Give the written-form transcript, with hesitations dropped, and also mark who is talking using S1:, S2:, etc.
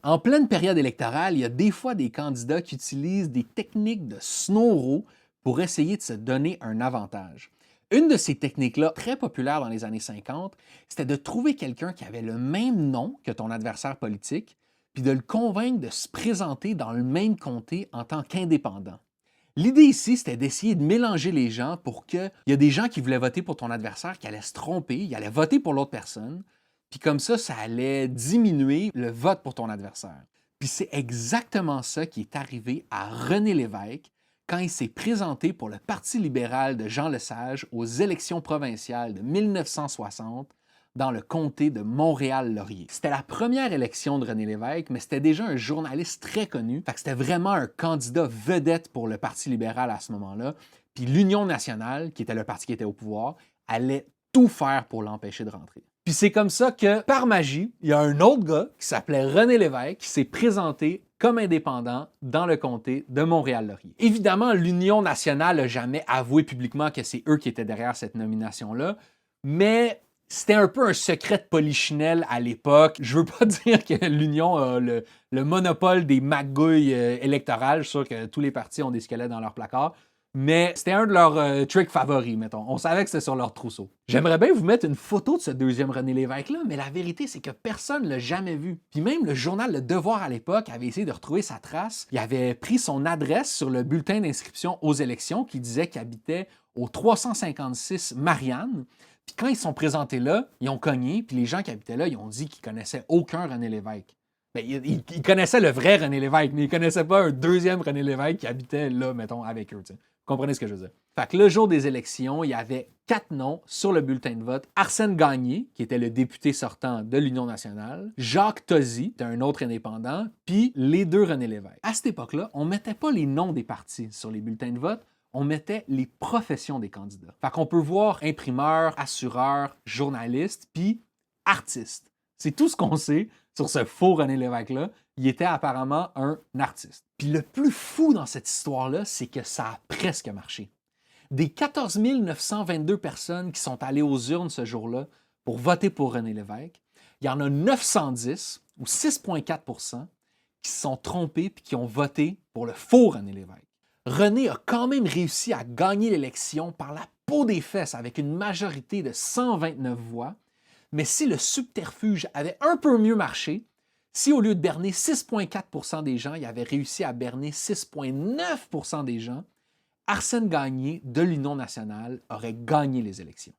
S1: En pleine période électorale, il y a des fois des candidats qui utilisent des techniques de snowro pour essayer de se donner un avantage. Une de ces techniques-là, très populaire dans les années 50, c'était de trouver quelqu'un qui avait le même nom que ton adversaire politique, puis de le convaincre de se présenter dans le même comté en tant qu'indépendant. L'idée ici, c'était d'essayer de mélanger les gens pour qu'il y a des gens qui voulaient voter pour ton adversaire qui allaient se tromper, ils allaient voter pour l'autre personne, puis comme ça allait diminuer le vote pour ton adversaire. Puis c'est exactement ça qui est arrivé à René Lévesque quand il s'est présenté pour le Parti libéral de Jean Lesage aux élections provinciales de 1960 dans le comté de Montréal-Laurier. C'était la première élection de René Lévesque, mais c'était déjà un journaliste très connu. Fait que c'était vraiment un candidat vedette pour le Parti libéral à ce moment-là. Puis l'Union nationale, qui était le parti qui était au pouvoir, allait tout faire pour l'empêcher de rentrer. Puis c'est comme ça que, par magie, il y a un autre gars qui s'appelait René Lévesque qui s'est présenté comme indépendant dans le comté de Montréal-Laurier. Évidemment, l'Union nationale n'a jamais avoué publiquement que c'est eux qui étaient derrière cette nomination-là, mais c'était un peu un secret de polichinelle à l'époque. Je veux pas dire que l'Union a le monopole des magouilles électorales. Je suis sûr que tous les partis ont des squelettes dans leur placard. Mais c'était un de leurs tricks favoris, mettons. On savait que c'était sur leur trousseau. J'aimerais bien vous mettre une photo de ce deuxième René Lévesque-là, mais la vérité, c'est que personne ne l'a jamais vu. Puis même le journal Le Devoir à l'époque avait essayé de retrouver sa trace. Il avait pris son adresse sur le bulletin d'inscription aux élections qui disait qu'il habitait au 356 Marianne. Puis quand ils se sont présentés là, ils ont cogné, puis les gens qui habitaient là, ils ont dit qu'ils connaissaient aucun René Lévesque. Ben, ils connaissaient le vrai René Lévesque, mais ils connaissaient pas un deuxième René Lévesque qui habitait là, mettons, avec eux. T'sais. Vous comprenez ce que je veux dire? Fait que le jour des élections, il y avait 4 noms sur le bulletin de vote. Arsène Gagné, qui était le député sortant de l'Union nationale, Jacques Tozy, qui était un autre indépendant, puis les 2 René Lévesque. À cette époque-là, on mettait pas les noms des partis sur les bulletins de vote, on mettait les professions des candidats. Fait qu'on peut voir imprimeur, assureur, journaliste, puis artiste. C'est tout ce qu'on sait sur ce faux René Lévesque-là. Il était apparemment un artiste. Puis le plus fou dans cette histoire-là, c'est que ça a presque marché. Des 14 922 personnes qui sont allées aux urnes ce jour-là pour voter pour René Lévesque, il y en a 910, ou 6,4 % qui se sont trompés puis qui ont voté pour le faux René Lévesque. René a quand même réussi à gagner l'élection par la peau des fesses avec une majorité de 129 voix, mais si le subterfuge avait un peu mieux marché, si au lieu de berner 6,4 % des gens, il avait réussi à berner 6,9 % des gens, Arsène Gagné de l'Union nationale aurait gagné les élections.